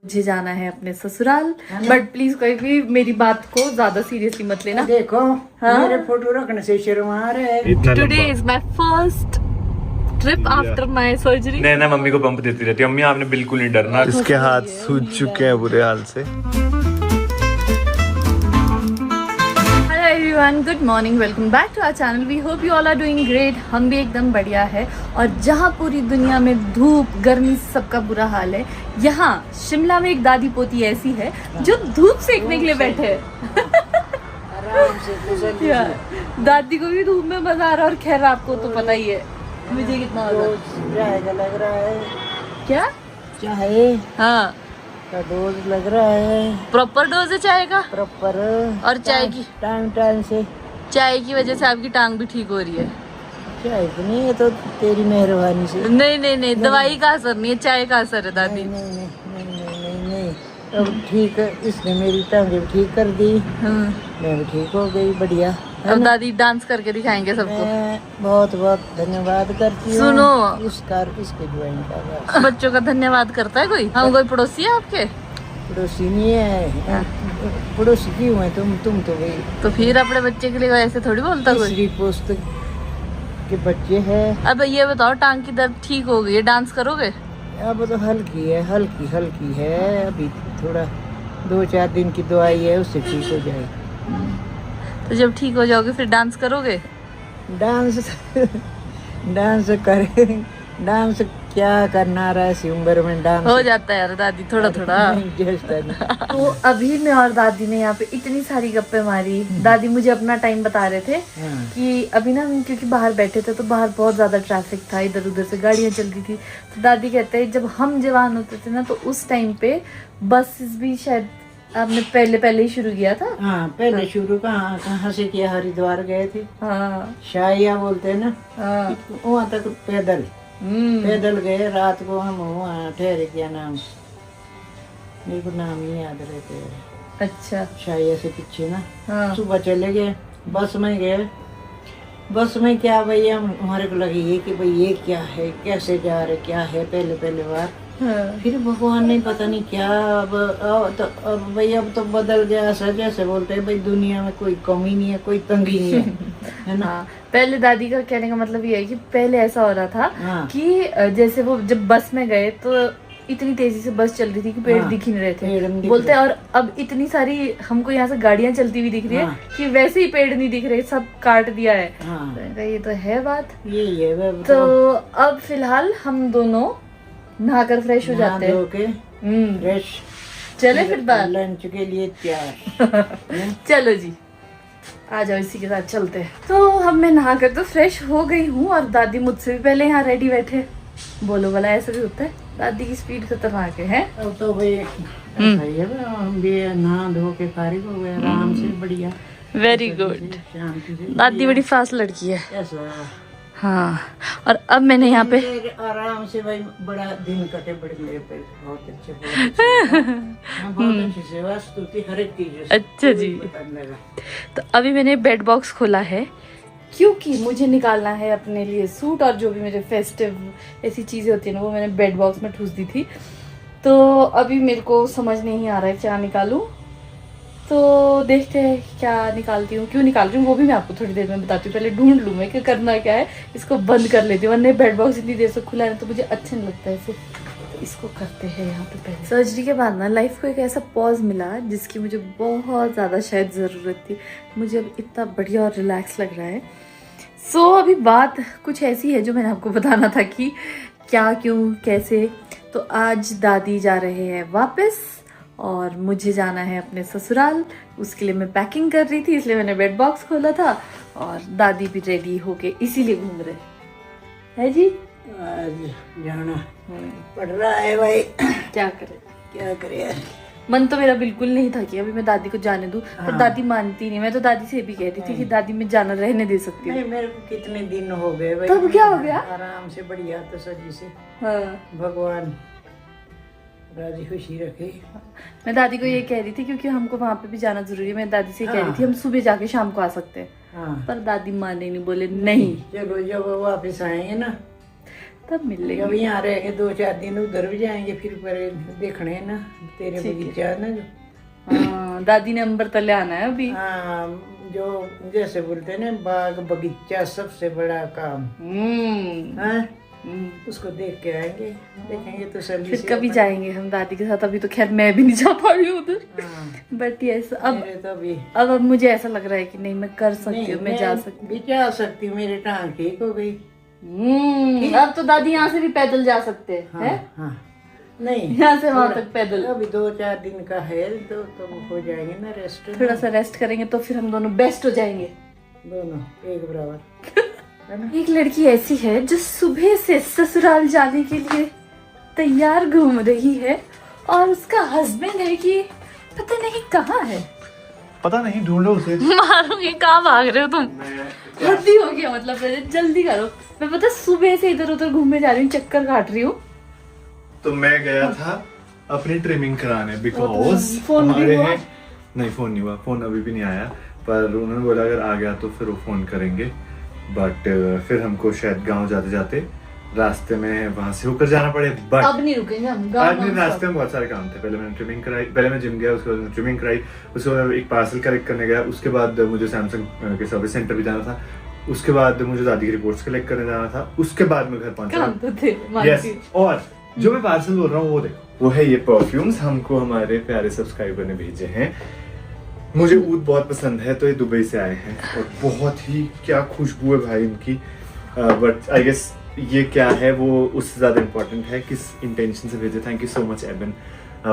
मुझे जाना है अपने ससुराल, बट प्लीज कोई भी मेरी बात को ज्यादा सीरियसली मत लेना। देखो मेरे फोटो रखने से शर्मा रहे। Today is my first trip after my surgery. Naina mummy को पंप देती रहती है, मम्मी आपने बिल्कुल नहीं डरना। इसके हाथ सूज चुके हैं बुरे हाल से। Hello everyone, good morning, welcome back to our channel. We hope you all are doing great. हम भी एकदम बढ़िया है। और जहाँ पूरी दुनिया में धूप गर्मी सबका बुरा हाल है, यहाँ शिमला में एक दादी पोती ऐसी है जो धूप सेकने के लिए बैठे है। आराम से दादी को भी धूप में मजा आ रहा है, और खैर आपको तो पता ही है मुझे कितना चाय का लग रहा है। क्या चाय हाँ का डोज लग रहा है, प्रॉपर डोज है चाय का। प्रॉपर। और चाय की टाइम से चाय की वजह से आपकी टांग भी ठीक हो रही है। चाय तो नहीं, ये तो तेरी मेहरबानी से। नहीं, दवाई का असर नहीं है, चाय का असर है दादी। नहीं, अब ठीक है, इसने मेरी टांग भी ठीक कर दी, मैं भी ठीक हो गई, बढ़िया। अब दादी डांस करके दिखाएंगे सबको। मैं बहुत बहुत धन्यवाद करती हूँ। सुनो, इसके ज्वाइन का बच्चों का धन्यवाद करता है कोई? हम कोई पड़ोसी है आपके? पड़ोसी नहीं है, पड़ोसी क्यों है तुम तो गई। तो फिर अपने बच्चे के लिए ऐसे थोड़ी बोलता कोई। तीसरी पोस्ट के बच्चे हैं। अब ये बताओ, टांग की दर्द ठीक हो गई है, डांस करोगे? अब तो हल्की है, अभी थोड़ा 2-4 दिन की दवाई है, उससे ठीक हो जाएगी। तो जब ठीक हो जाओगे फिर डांस करोगे? डांस क्या करना रहा है इस उम्र में, डांस हो जाता है यार दादी, थोड़ा तो अभी मैं और दादी ने यहाँ पे इतनी सारी गप्पे मारी। दादी मुझे अपना टाइम बता रहे थे कि अभी ना हम क्योंकि बाहर बैठे थे तो बाहर बहुत ज्यादा ट्रैफिक था, इधर उधर से गाड़ियां चल रही थी। तो दादी कहते हैं जब हम जवान होते थे ना तो उस टाइम पे बसेस भी शायद आपने पहले ही शुरू किया था। हाँ, पहले शुरू कहाँ से किया, हरिद्वार गए थे। हाँ, शाया बोलते हैं ना, वहाँ तक पैदल गए। रात को हम वहाँ ठहरे, क्या नाम, मेरे को नाम नहीं याद रहते। अच्छा, शाया से पीछे ना। हाँ। सुबह चले गए, बस में गए। बस में क्या भैया, हमारे को लगे ये कि भाई ये क्या है, कैसे जा रहे, क्या है, पहले बार। हाँ। फिर भगवान ने पता नहीं क्या, अब भाई अब तो बदल गया। ऐसा जैसे बोलते हैं भाई दुनिया में कोई कमी नहीं है, कोई तंगी नहीं है ना। हाँ, पहले दादी का कहने का मतलब ये है कि पहले ऐसा हो रहा था हाँ। कि जैसे वो जब बस में गए तो इतनी तेजी से बस चल रही थी कि पेड़ दिख ही नहीं रहे थे बोलते हैं। और अब इतनी सारी हमको यहाँ से गाड़ियां चलती हुई दिख रही है कि वैसे ही पेड़ नहीं दिख रहे, सब काट दिया है। तो ये तो है बात, यही है। तो अब फिलहाल हम दोनों नहाकर फ्रेश हो जाते हैं। फ्रेश चले फिर बाहर लंच के लिए तैयार। चलो जी, आ जाओ, इसी के साथ चलते हैं। तो अब मैं नहाकर तो फ्रेश हो गई हूँ और दादी मुझसे भी पहले यहाँ रेडी बैठे। बोलो भला, ऐसा भी होता है? दादी की स्पीड खतरनाक है। अब तो भाई सही है, हम भी नहा धो के फारिग हो गए आराम से, बढ़िया। वेरी गुड, दादी बड़ी फास्ट लड़की है। ऐसा हाँ, और अब मैंने यहाँ पे आराम से भाई बड़ा दिन कटे, बड़े मेरे पे बहुत अच्छे बहुत अच्छी सेवा स्तुति हर एक चीज। अच्छा जी, तो अभी मैंने बेड बॉक्स खोला है क्योंकि मुझे निकालना है अपने लिए सूट और जो भी मेरे फेस्टिव ऐसी चीजें होती है ना, वो मैंने बेड बॉक्स में ठूस दी थी। तो अभी मेरे को समझ नहीं आ रहा है क्या निकालूं, तो देखते हैं क्या निकालती हूँ, क्यों निकाल रही हूँ वो भी मैं आपको थोड़ी देर में बताती हूँ। पहले ढूंढ लूँ मैं कि करना क्या है। इसको बंद कर लेती हूँ, वरना बेड बॉक्स इतनी देर से खुला है तो मुझे अच्छा नहीं लगता ऐसे। तो इसको करते हैं यहाँ पे। पहले सर्जरी के बाद ना लाइफ को एक ऐसा पॉज मिला जिसकी मुझे बहुत ज़्यादा शायद ज़रूरत थी। मुझे अब इतना बढ़िया और रिलैक्स लग रहा है। सो अभी बात कुछ ऐसी है जो मैंने आपको बताना था कि क्या, क्यों, कैसे। तो आज दादी जा रहे हैं वापस और मुझे जाना है अपने ससुराल। उसके लिए मैं पैकिंग कर रही थी, इसलिए मैंने बेड बॉक्स खोला था। और दादी भी रेडी होके इसीलिए घूम रहे है जी। आज जाना पड़ रहा है भाई, क्या करे यार। मन तो मेरा बिल्कुल नहीं था कि अभी मैं दादी को जाने दूं, पर दादी मानती नहीं। मैं तो दादी से भी कह रही थी कि दादी मैं जाना रहने दे सकती हूँ। मेरे को कितने दिन हो गए भाई। तब क्या हो गया? आराम से बढ़िया तो सजी से। हाँ, भगवान राजी खुशी रखे। मैं दादी को ये कह रही थी क्योंकि हमको वहाँ पे भी जाना जरूरी है। मैं दादी से कह रही थी हम सुबह जाके शाम को आ सकते हैं। पर दादी माने नहीं, बोले नहीं। चलो जब वापस आएंगे ना तब मिल लेंगे। जब यहाँ रहेंगे 2-4 दिन उधर भी जाएंगे, फिर पर देखने ना तेरे बगीचा है ना जो, हाँ, दादी ने अंबर तले आना है अभी। हाँ, जो जैसे बोलते हैं ना बाग बगीचा सबसे बड़ा काम, हाँ, उसको देख के आएंगे, देखेंगे तो सभी फिर से कभी जाएंगे हम दादी के साथ। अभी तो खैर मैं भी नहीं जा पा रही हूँ उधर, हाँ, बट यस अब मेरे तो अभी अब मुझे ऐसा लग रहा है कि नहीं, मैं कर सकती हूँ, मैं जा सकती भी जा सकती हूँ, मेरी टांग ठीक हो गई। हूँ। अब तो दादी यहाँ से भी पैदल जा सकते हैं, हाँ, हाँ, नहीं यहाँ से वहां तक पैदल। अभी 2-4 दिन का है तो हो जाएंगे ना रेस्ट, थोड़ा सा रेस्ट करेंगे तो फिर हम दोनों बेस्ट हो जाएंगे, दोनों एक बराबर, है ना। एक लड़की ऐसी है जो सुबह से ससुराल जाने के लिए तैयार घूम रही है और उसका हस्बैंड है कि पता नहीं कहाँ है। पता नहीं, ढूंढो उसे। मारूंगी, कहाँ भाग रहे हो तुम? हद्दी हो गया, मतलब जल्दी करो। मैं पता सुबह से इधर उधर घूमने जा रही हूँ, चक्कर काट रही हूँ। तो मैं गया था अपनी ट्रिमिंग कराने, बिकॉज फोन भी हमारे हुआ? हैं नहीं, फोन नहीं हुआ, फोन अभी भी नहीं आया, पर उन्होंने बोला अगर आ गया तो फिर वो फोन करेंगे। बट फिर हमको शायद गांव जाते जाते रास्ते में वहां से होकर जाना पड़े। बट अब नहीं रुकेंगे हम, आज मेरे रास्ते में बहुत सारे काम थे। पहले मैंने ट्रिमिंग कराई, पहले मैं जिम गया, उसके बाद मैंने ट्रिमिंग कराई, उसके बाद एक पार्सल कलेक्ट करने गया, उसके बाद मुझे सैमसंग के सर्विस सेंटर भी जाना था, उसके बाद मुझे दादी की रिपोर्ट्स कलेक्ट करने जाना था, उसके बाद मैं घर पहुंचा। काम तो थे, यस, और जो मैं पार्सल बोल रहा हूँ वो देखो, वो है ये परफ्यूम्स, हमको हमारे प्यारे सब्सक्राइबर ने भेजे हैं। मुझे ऊद बहुत पसंद है, तो ये दुबई से आए हैं और बहुत ही क्या खुशबू है भाई इनकी। बट आई गेस ये क्या है वो उससे ज्यादा इम्पोर्टेंट है किस इंटेंशन से भेजे। Thank you so much Eban,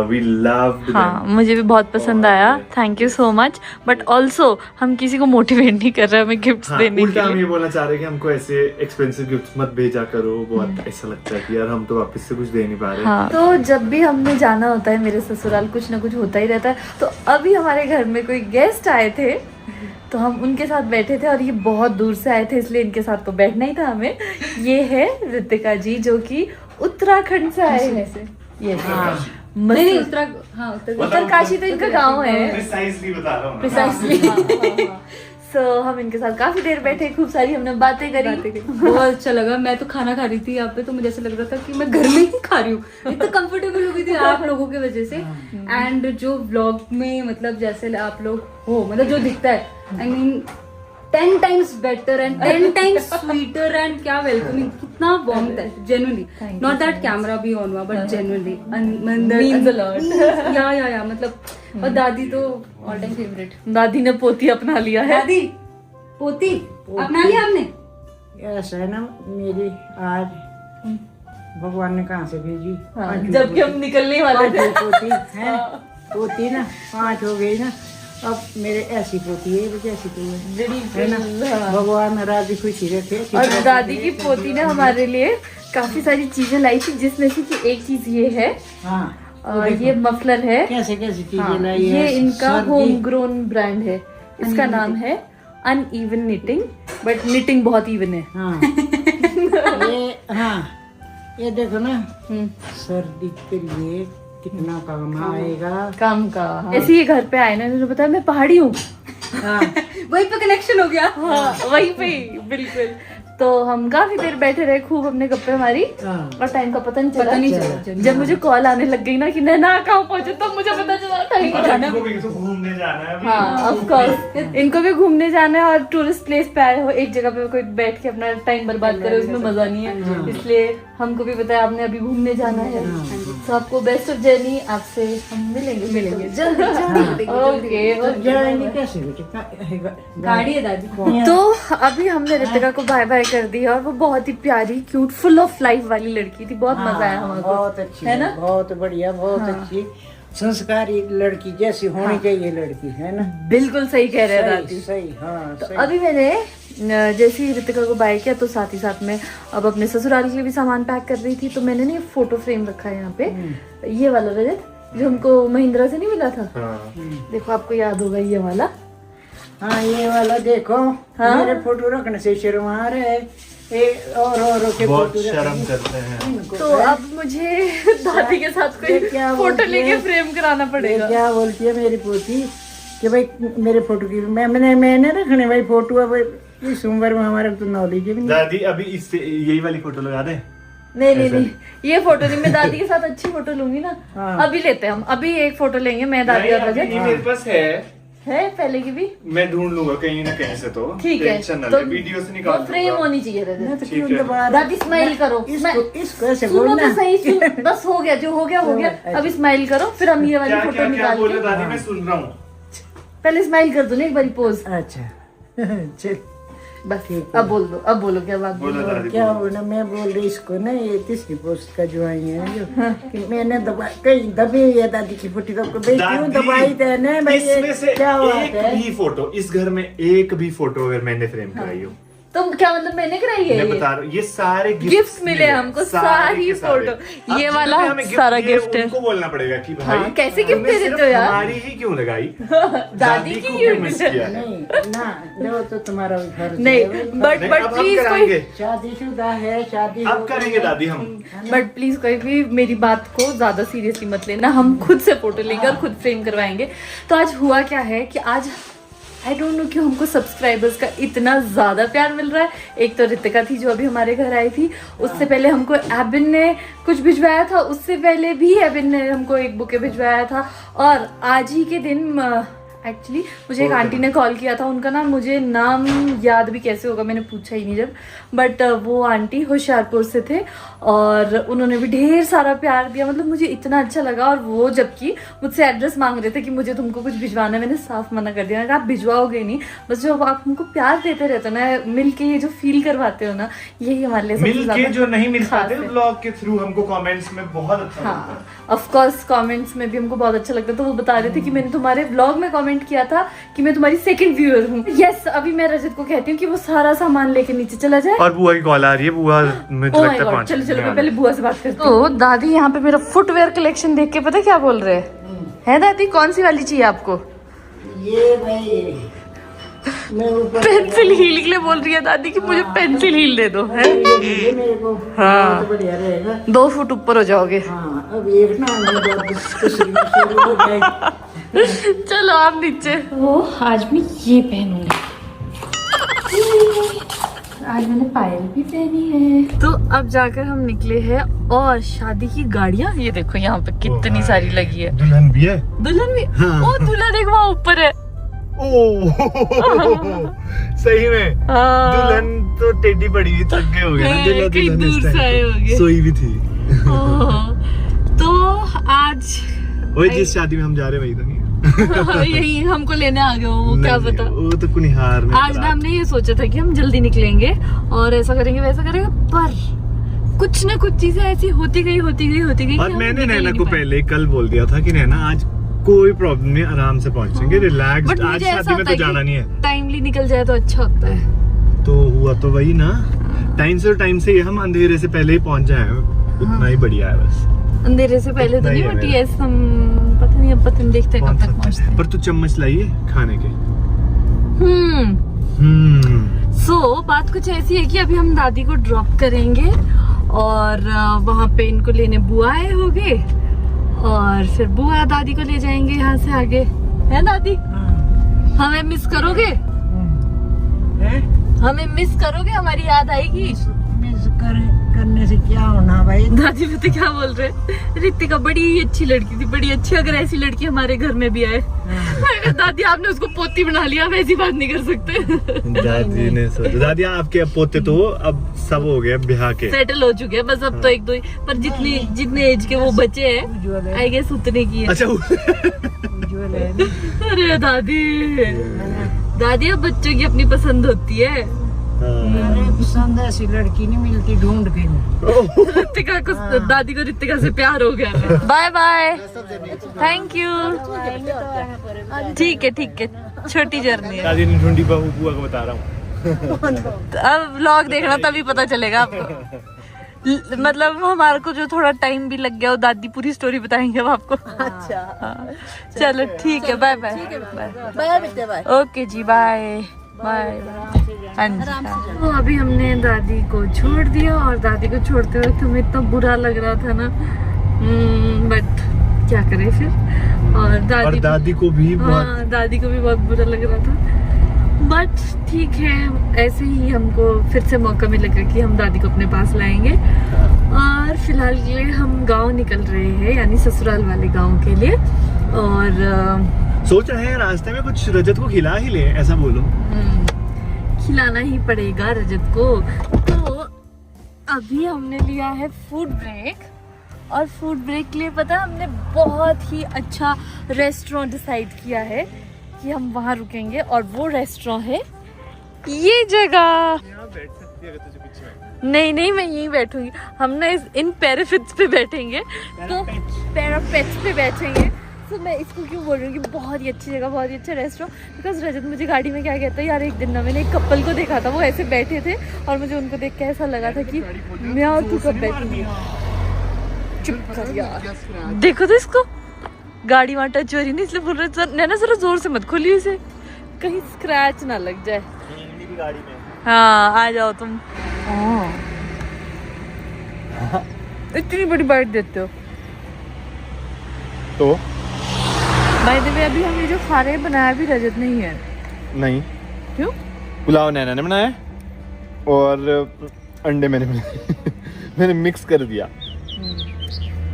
we love. हाँ, मुझे भी बहुत पसंद आया, thank you so much. But also हम किसी को मोटिवेट नहीं कर रहे हमें गिफ्ट्स देने उल्टा के हम लिए। ये बोलना चाह रहे हैं कि हमको ऐसे एक्सपेंसिव गिफ्ट्स मत भेजा करो, बहुत ऐसा लगता है कि यार हम तो वापस से कुछ दे नहीं पा रहे। हाँ, तो जब भी हमने जाना होता है मेरे ससुराल, कुछ ना कुछ होता ही रहता है। तो अभी हमारे घर में कोई गेस्ट आए थे, तो हम उनके साथ बैठे थे और ये बहुत दूर से आए थे, इसलिए इनके साथ तो बैठना ही था हमें। ये है रितिका जी, जो कि उत्तराखंड से आए हैं। ये नहीं, उत्तरकाशी तो इनका गांव है, प्रिसाइसली बता रहा हूँ। प्रिसाइसली। सो हम इनके साथ काफी देर बैठे, खूब सारी हमने बातें करी। बहुत अच्छा लगा। मैं तो खाना खा रही थी यहाँ पे, तो मुझे ऐसा लग रहा था कि मैं घर में ही खा रही हूँ, इतना कंफर्टेबल हो गई थी आप लोगों की वजह से। एंड जो व्लॉग में मतलब जैसे आप लोग हो, मतलब जो दिखता है, I mean 10 times better and 10 times sweeter and क्या वेलकमिंग, कितना वार्मथ है जेन्युइनली। नॉट दैट कैमरा भी ऑन हुआ, बट जेन्युइनली या मतलब। और दादी तो ऑल टाइम फेवरेट। दादी ने पोती अपना लिया है। दादी पोती अपना लिया आपने? ऐसा है ना, मेरी आज भगवान ने कहाँ से भेजी, जबकि हम निकलने वाले थे। पोती है, पोती ना 5 हो गई ना, अब मेरे ऐसी पोती है जैसी तू है ना। भगवान राजी खुशी रखे। और दादी की पोती ने हमारे लिए काफी सारी चीजें लाई थी, जिसमें से कि एक चीज ये है, हाँ, ये मफलर है। कैसे कैसी चीजें हाँ, लाई ये है। इनका होम ग्रोन ब्रांड है, इसका नाम है अनइवन निटिंग, बट निटिंग बहुत इवन है। हाँ ये देखो ना, सर्दी के लिए कितना काम आएगा, काम का। ऐसे ही घर पे आए ना, इन्होंने बताया मैं पहाड़ी हूँ। हाँ, वही पे कनेक्शन हो गया। हाँ, वहीं पे ही, बिल्कुल। तो हम काफी देर बैठे रहे, खूब हमने गप्पे मारी हाँ। और टाइम का पता नहीं पता नहीं चला। चला। जब मुझे कॉल आने लग गई ना कि नैना कहाँ पहुंचे, तब मुझे पता चला टाइम का जाना। इनको भी तो घूमने जाना है अभी। हाँ, ऑफ कोर्स इनको भी घूमने जाना है, और टूरिस्ट प्लेस पे आए हो, एक जगह पे कोई बैठ के अपना टाइम बर्बाद करे उसमें मजा नहीं है, इसलिए हमको भी पता है आपने अभी घूमने जाना है। तो आपको बेस्ट ऑफ जर्नी, आपसे हम मिलेंगे जल्दी। ओके, जाएंगे कैसे बेटे, गाड़ी है दादी। तो अभी हमने रितिका को बाय बाय कर दिया, और वो बहुत ही प्यारी, क्यूट, फुल ऑफ लाइफ वाली लड़की थी। बहुत मजा आया हमको, बहुत अच्छी है ना? बहुत बढ़िया, बहुत अच्छी संस्कारी लड़की जैसी होनी चाहिए लड़की, है ना। बिल्कुल सही कह रहे हैं दादी। सही, हाँ तो सही। अभी मैंने जैसे ही रितिका को बाय किया, तो साथ ही साथ में अब अपने ससुराल के लिए भी सामान पैक कर रही थी। तो मैंने ना ये फोटो फ्रेम रखा है यहाँ पे, ये वाला रजत, जो हमको महिंद्रा से नहीं मिला था। हाँ। देखो, आपको याद होगा ये वाला। हाँ, ये वाला देखो। हाँ? मेरे फोटो रखने से शर्मा रहे और के बहुत फोटो शर्म करते हैं। तो अब मुझे दादी के साथ कोई क्या फोटो बोलती लेके है? फ्रेम कराना ये पड़ेगा। क्या बोलती है मेरी पोती कि भाई मेरे फोटो की मैंने रखने भाई फोटो। अब इस उम्र में हमारे तो नॉलेज भी नहीं। दादी अभी इससे यही वाली फोटो लगा दे। नहीं नहीं नहीं, ये फोटो नहीं, मैं दादी के साथ अच्छी फोटो लूंगी ना। अभी लेते हैं हम, अभी एक फोटो लेंगे मैं दादी और रजत। मेरे पास है पहले की भी, मैं ढूंढ लूंगा कहीं ना कहीं से। तो ठीक है, टेंशन ना तो ले, वीडियो से निकाल फ्रेम दूंगा। होनी चाहिए रजत। ठीक है। दादी स्माइल करो, इसको ऐसे सुनो बोलना। तो सही, बस हो गया, जो हो गया हो गया। अब स्माइल करो, फिर हम ये वाली क्या फोटो क्या क्या निकाल बोले के दादी, मैं सुन रहा हूँ। पहले स्माइल कर दो ना एक बारी, पोज। अच्छा चल बस अब बोल दो, अब बोलो क्या बात बोलो बोलो। दादी, क्या बोलो। बोला, मैं बोल रही इसको ना, ये तीसरी पोस्ट का जो आई है जो कि मैंने दबा कहीं दबी हुई है दादी की फोटो, तो भाई क्यों दबाई थे ना भाई, इसमें से क्या बात एक है। भी फोटो, इस घर में एक भी फोटो अगर मैंने फ्रेम कराई हो, तो क्या मतलब मैंने कराई है मैं ये? बता रहा हूँ, ये सारे गिफ्ट्स मिले हमको, सारी के सारे। फोटो। अब ये जितने वाला हमें सारा दिए, गिफ्ट है। उनको बोलना पड़ेगा कि भाई हाँ, कैसे गिफ्ट तुमने दे देते सिर्फ हो यार? हमारी ही क्यों लगाई, दादी की को क्यों मिस मिले? किया है? नहीं ना, वो तो तुम्हारा भी फर्ज नहीं, है। बट नहीं, बट अब हम प्लीज कराएंगे। कोई, शादीशुदा है, शादी अब करेंगे दादी हम। बट प्लीज कोई भी मेरी बात को ज्यादा सीरियसली मत लेना, हम खुद से फोटो लेंगे और खुद फ्रेम करवाएंगे। तो आज हुआ क्या है कि आज आई डोंट नो क्यों हमको सब्सक्राइबर्स का इतना ज़्यादा प्यार मिल रहा है। एक तो रितिका थी जो अभी हमारे घर आई थी, उससे पहले हमको एबिन ने कुछ भिजवाया था, उससे पहले भी एबिन ने हमको एक बुके भिजवाया था, और आज ही के दिन एक्चुअली मुझे एक आंटी ने कॉल किया था, उनका नाम मुझे नाम याद भी कैसे होगा, मैंने पूछा ही नहीं जब, बट वो आंटी होशियारपुर से थे और उन्होंने भी ढेर सारा प्यार दिया, मतलब मुझे इतना अच्छा लगा। और वो जबकि मुझसे एड्रेस मांग रहे थे कि मुझे तुमको कुछ भिजवाना है, मैंने साफ मना कर दिया, आप भिजवाओगे नहीं, बस जो आप हमको प्यार देते रहते हो ना, मिल के ये जो फील करवाते हो ना, यही हमारे लिए सबसे मिल के ज्यादा जो नहीं मिल खास पाते है। ब्लॉग के थ्रू हमको कमेंट्स में बहुत अच्छा लगता हाँ, है। ऑफ कोर्स कमेंट्स में भी हमको बहुत अच्छा लगता है। तो वो बता रहे थे कि मैंने तुम्हारे ब्लॉग में कमेंट किया था कि मैं तुम्हारी सेकंड व्यूअर हूँ। यस, अभी मैं रजत को कहती हूँ कि वो सारा सामान लेके नीचे चला जाए। और बुआ की कॉल आ रही है, बुआ मुझे Oh my लगता है God, 5 चलो चलो मैं पहले बुआ से बात करती हूँ। तो दादी यहाँ पे मेरा फुटवेयर कलेक्शन देख के पता क्या बोल रहे हैं? है दादी, कौन सी वाली चाहिए आपको? ये भाई मैं ऊपर पेंसिल हील के लिए बोल रही है दादी कि मुझे पेंसिल हील दे दो। है ये मिले मेरे को, हाँ। बहुत बढ़िया रहेगा। 2 फुट ऊपर हो जाओगे। हाँ, अब एक ना दूसरी में शुरू हो जाएगी। चलो आप नीचे। वो आज मैं ये पहनूंगी, आज मैंने पायल भी पहनी है। तो अब जाकर हम निकले हैं, और शादी की गाड़ियाँ ये देखो यहाँ पे कितनी सारी लगी है। दुल्हन भी है। दुल्हन भी, ओ दुल्हन एक वहाँ ऊपर है। सही में हाँ। दुल्हन तो टेढ़ी पड़ी हुई, थक गए हो गए ना, दुल्हन कहीं दुल्हन इस दूर से time आए होंगे। सोई भी थी। ओह, तो आज वही जिस शादी में हम जा रहे हैं वही तो नहीं। यही हमको लेने आ गए हो, वो क्या नहीं, पता। वो तो कुनिहार में आज ना हमने ये सोचा था कि हम जल्दी निकलेंगे और ऐसा करेंगे वैसा करेंगे, पर कुछ ना कुछ चीजें ऐसी होती गई और कि हम मैंने निकल ही नैना नहीं को पाए। पहले कल बोल दिया था कि नैना आज कोई प्रॉब्लम नहीं, आराम से पहुंचेंगे, रिलैक्स। बट आज मुझे ऐसा शादी में होता तो है जाना नहीं है। कि टाइमली निकल जाए तो अच्छा होता है। तो हुआ तो वही ना, टाइम से ये हम अंधेरे से पहले ही पहुंच जाए, उतना ही बढ़िया है बस। अंधेरे से पहले तो उतना ही नहीं, है बट मेरा। यस हम पता नहीं, अब पता नहीं, देखते हैं कब पहुंच तक सकते पहुंचते हैं। हैं। पर तू चम्मच लाइए खाने के। हम्म। सो बात कुछ ऐसी है कि अभी हम दादी को ड्रॉप करेंगे और वहाँ पे इनको लेने बुआ आए होंगे, और फिर बुआ दादी को ले जाएंगे यहाँ से आगे। है दादी? हमें मिस करोगे? हमें मिस करोगे? हमारी याद आएगी? करने से क्या होना भाई। दादी पता क्या बोल रहे? रितिका बड़ी अच्छी लड़की थी, बड़ी अच्छी, अगर ऐसी लड़की हमारे घर में भी आए। मैंने कहा, दादी आपने उसको पोती बना लिया, हम ऐसी बात नहीं कर सकते। दादी ने सोचा, दादी आपके पोते तो अब सब हो गए ब्याह के, सेटल हो चुके हैं, बस अब तो एक दो ही, पर जितने एज के वो बचे हैं आई गेस उतने की है। अच्छा उज्ज्वल है ना। अरे दादी अब बच्चों की अपनी पसंद होती है। अरे पसंद ऐसी लड़की नहीं मिलती, ढूंढ के नहीं। रितिका को, दादी को रितिका से प्यार हो गया। Bye bye, thank you. ठीक है, छोटी जर्नी है। दादी ने ढूंढी बहू, बुआ को बता रहा हूँ। अब व्लॉग देखना तभी पता चलेगा आपको। मतलब हमारे को जो थोड़ा टाइम भी लग गया, वो दादी पूरी स्टोरी बताएंगे अब आपको। अच्छा, चलो ठीक है, बाय बाय। ओके जी, बाय बाय। हाँ जी। तो अभी हमने दादी को छोड़ दिया, और दादी को छोड़ते वक्त हमें इतना बुरा लग रहा था ना, बट क्या करें फिर। और दादी को भी हाँ, दादी को भी बहुत बुरा लग रहा था, बट ठीक है, ऐसे ही हमको फिर से मौका मिलेगा कि हम दादी को अपने पास लाएंगे। और फिलहाल के लिए हम गांव निकल रहे हैं, यानी ससुराल वाले गांव के लिए। और सोच रहे हैं रास्ते में कुछ रजत को खिला ही ले, ऐसा बोलो। खिलाना ही पड़ेगा रजत को। तो अभी हमने लिया है फूड ब्रेक, और फूड ब्रेक के लिए पता है हमने बहुत ही अच्छा रेस्टोरेंट डिसाइड किया है कि हम वहाँ रुकेंगे। और वो रेस्टोरेंट है ये जगह। बैठ सकती है अगर तुझे पीछे बैठना। नहीं नहीं, मैं यहीं बैठूंगी। हम ना इन पैराफिट्स पे बैठेंगे, तो पैरापेट्स पे बैठेंगे। तो मैं इसको क्यों बोल रही हूँ कि बहुत ही अच्छी जगह, बहुत ही अच्छा रेस्टोरेंट। बिकॉज रजत मुझे गाड़ी में क्या कहता है, यार एक दिन ना मैंने एक कपल को देखा था, वो ऐसे बैठे थे और मुझे उनको देख के ऐसा लगा था कि मैं और तू कब बैठूंगी। चुप कर यार, देखो तो इसको, गाड़ी वहाँ टच हो रही नहीं, इसलिए बोल रहे नैना जरा जोर से मत खोलिए इसे, कहीं स्क्रैच ना लग जाए। गाड़ी में हाँ आ जाओ तुम। इतनी बड़ी बाइट देते हो तो भाई देवे। अभी हम ये जो खा रहे हैं बनाया भी रजत नहीं है। नहीं, क्यों? पुलाव नैना ने बनाया और अंडे मैंने बनाए। मैंने मिक्स कर दिया।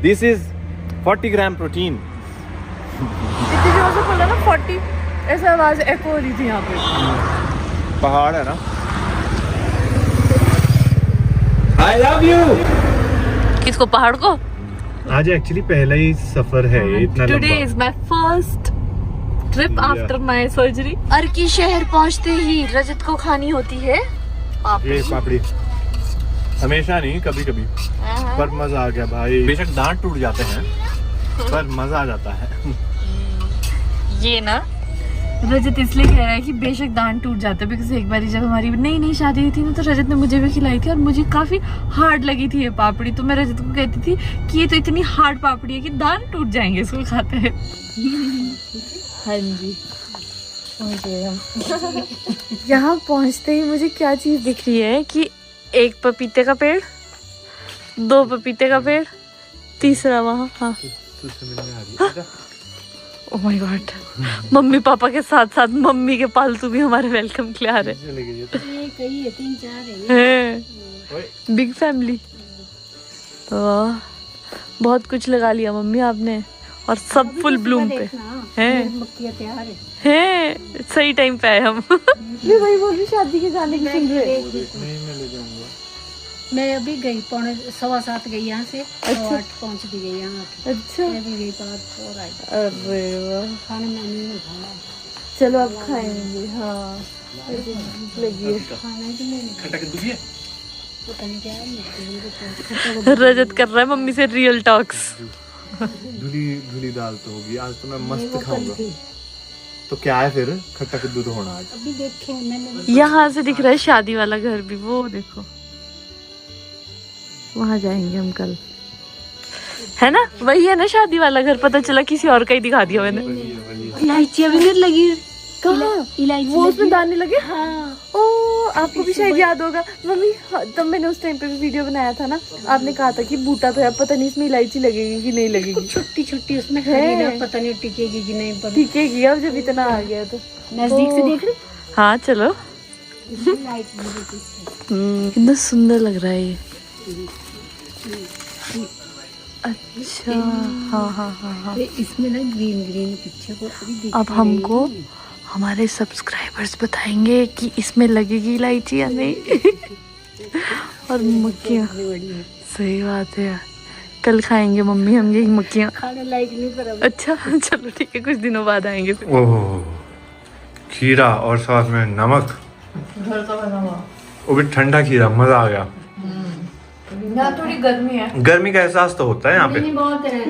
This is 40 gram protein. इतनी जोर से बोला ना 40, ऐसा आवाज एको हो रही थी यहाँ पे। पहाड़ है ना। I love you। किसको, पहाड़ को? आज एक्चुअली पहला ही सफर है इतना today is my first trip after my surgery. Arki शहर पहुंचते ही रजत को खानी होती है ये पापड़ी। हमेशा नहीं, कभी कभी, पर मजा आ गया भाई। बेशक दांत टूट जाते हैं पर मजा आ जाता है। ये ना रजत इसलिए कह रहा है कि बेशक दांत टूट जाते हैं, बिकॉज एक बार जब हमारी नई नई शादी हुई थी ना, तो रजत ने मुझे भी खिलाई थी और मुझे काफी हार्ड लगी थी ये पापड़ी। तो मैं रजत को कहती थी कि ये तो इतनी हार्ड पापड़ी है कि दांत टूट जाएंगे इसको खाते हैं। हाँ जी, पहुंच गए हम। यहाँ पहुंचते ही मुझे क्या चीज दिख रही है कि एक पपीते का पेड़, 2 पपीते का पेड़, तीसरा वहाँ। हाँ oh my God, mummy papa के साथ साथ मम्मी के पालतू भी हमारे वेलकम के लिए आ रहे हैं। Big family. तो बहुत कुछ लगा लिया मम्मी आपने, और सब फुल ब्लूम पे हैं। सही टाइम पे आए हम। मैं वही बोल रही, शादी के गाने की सुन रहे। मैं अभी गई 6:15 गई यहाँ से। अच्छा, 8 पहुँच भी गई यहाँ। अच्छा, मैं भी गई 5 और आई। अरे वाह, खाने में नहीं खाना। चलो अब खाएंगे। हाँ लगी खाना तो नहीं, खट्टा कद्दू भी है। पता नहीं क्या है। रजत कर रहा है मम्मी से रियल टॉक्स। धुली दाल तो होगी आज, तो मैं मस्त खाऊंगा। तो क्या है फिर, खट्टा कद्दू तो होना आज। अभी देखो मैंने यहाँ से दिख रहा है शादी वाला घर भी, वो देखो वहाँ जाएंगे हम कल, है ना? वही है ना शादी वाला घर, पता चला किसी और का ही दिखा दिया मैंने। इलायची अभी नहीं लगी। कहाँ इलायची? वो उसमें दाने लगे। हाँ। ओ आपको भी शायद याद होगा मम्मी, तब मैंने उस टाइम पे भी वीडियो बनाया था ना, आपने कहा था कि बूटा तो है, पता नहीं इसमें इलायची लगेगी कि नहीं लगेगी। छोटी छोटी उसमें है, पता नहीं टिकेगी कि नहीं, पर टिकेगी अब जब इतना आ गया तो। नजदीक से देख रहे। हाँ चलो। कितना सुंदर लग रहा है ये। अच्छा हाँ हाँ हाँ हाँ। इसमें ना ग्रीन ग्रीन पीछे को अब हमको हमारे सब्सक्राइबर्स बताएंगे कि इसमें लगेगी इलायची या नहीं। और मक्खियाँ, सही बात है यार, कल खाएंगे मम्मी हम यही मक्खियाँ। खाने लायक नहीं पर अब। अच्छा चलो ठीक है, कुछ दिनों बाद आएंगे फिर। ओह, खीरा और साथ में नमक, वो भी ठंडा खीरा, मजा आ गया। यहाँ थोड़ी गर्मी है, गर्मी का एहसास तो होता है यहाँ पे। बहुत है।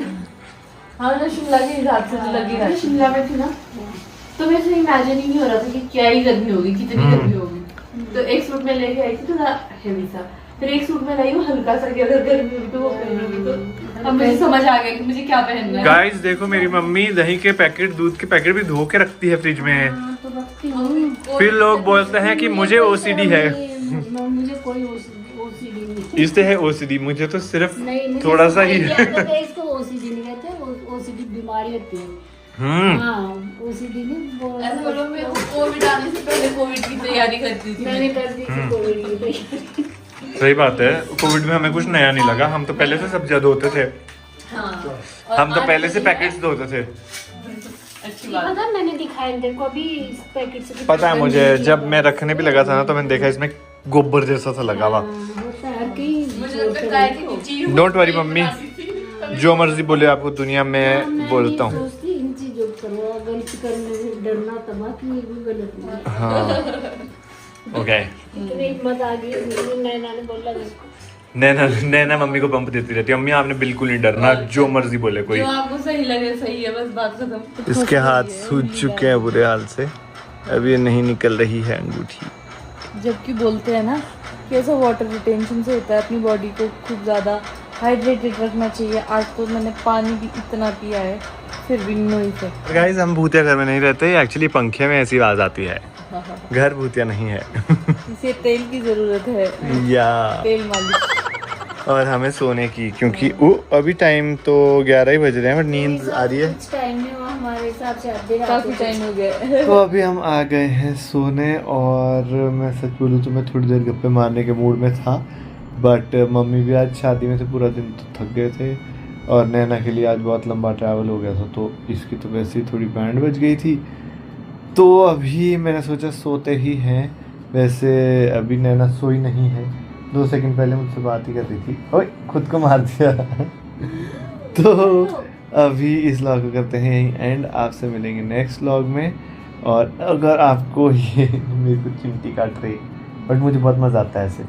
हाँ ना, शिमला के हिसाब से तो लगी रहा। शिमला में थी ना, तो मेरे से इमेजिन ही नहीं हो रहा था कि क्या ही गर्मी होगी, कितनी गर्मी होगी। तो एक सूट में लेके आई थी थोड़ा हेवी सा, फिर एक सूट में लाई हूँ हल्का सा, कि अगर गर्मी होगी तो वो पहनूंगी। तो अब मुझे समझ आ गया कि मुझे क्या पहनना है। गाइस देखो, मेरी मम्मी दही के पैकेट, दूध के पैकेट भी धो के रखती है फ्रिज में। फिर लोग बोलते हैं कि मुझे ओसीडी है। मुझे कोई ओसीडी नहीं। इससे है ओसीडी, मुझे तो सिर्फ थोड़ा सा ही है। इसको ओसीडी नहीं कहते, ओसीडी बीमारी होती है। हाँ, ओसीडी नहीं। ऐसा बोलो, मैं कोविड आने से पहले कोविड की तैयारी करती थी। मैंने कर दी थी कोविड की तैयारी। सही बात है, कोविड में हमें कुछ नया नहीं लगा, हम तो पहले से सब्जियां धोते थे। हम तो पहले से पैकेट्स धोते थे। अच्छी बात। पता मैंने दिखाया इनको को अभी इस पैकेट से पता है मुझे, जब मैं रखने भी लगा था ना तो मैंने देखा इसमें गोबर जैसा सा लगा हुआ। होता है कि मुझे लगता है गाय की नीचे डोंट वरी मम्मी, जो मर्जी बोले आपको दुनिया में बोलता हूँ। सोचती इन चीजों पर गलती करने से डरना तब कि ये भी गलत नहीं है। हाँ ओके। इतनी हिम्मत आ गई नैना ने बोला देखो। नैना मम्मी को पंप देती रहती है, मम्मी आपने बिल्कुल नहीं डरना, जो मर्जी बोले कोई। जो आपको सही लगे सही है, बस बात खत्म। इसके हाथ सूज चुके हैं बुरे हाल से, अब ये नहीं निकल रही है अंगूठी। जबकि बोलते हैं ना कि ऐसा वाटर रिटेंशन से होता है, अपनी बॉडी को खूब ज़्यादा हाइड्रेटेड रखना चाहिए। आज तो मैंने पानी भी इतना पिया है फिर भी नहीं से। गाइस हम भूतिया घर में नहीं रहते, एक्चुअली पंखे में ऐसी आवाज आती है, घर भूतिया नहीं है। इसे तेल की जरूरत है, या तेल मालिश। और हमें सोने की, क्योंकि वो अभी टाइम तो 11 ही बज रहे हैं बट नींद आ रही है। कुछ टाइम में वो हमारे हिसाब से आधे रात काफी टाइम हो गया। तो अभी हम आ गए हैं सोने, और मैं सच बोलूँ तो मैं थोड़ी देर गप्पे मारने के मूड में था, बट मम्मी भी आज शादी में थे, पूरा दिन तो थक गए थे, और नैना के लिए आज बहुत लंबा ट्रैवल हो गया था, तो इसकी तो वैसे ही थोड़ी बैंड बज गई थी। तो अभी मैंने सोचा सोते ही हैं। वैसे अभी नैना सोई नहीं है, 2 सेकंड पहले मुझसे बात ही कर रही थी। ओए खुद को मार दिया। तो अभी इस व्लॉग को करते हैं यहीं एंड, आपसे मिलेंगे नेक्स्ट व्लॉग में। और अगर आपको ये मेरे को चिमटी काट रही, बट मुझे बहुत मज़ा आता है ऐसे।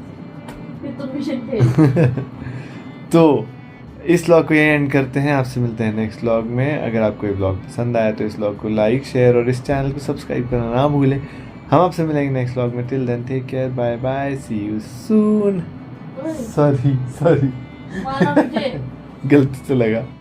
तो इस व्लॉग को यहीं एंड करते हैं, आपसे मिलते हैं नेक्स्ट व्लॉग में। अगर आपको ये व्लॉग पसंद आया तो इस व्लॉग को लाइक शेयर और इस चैनल को सब्सक्राइब करना ना भूलें। हम आपसे मिलेंगे नेक्स्ट व्लॉग में। Till then take care, bye bye, see you soon. Sorry गलती से लगा।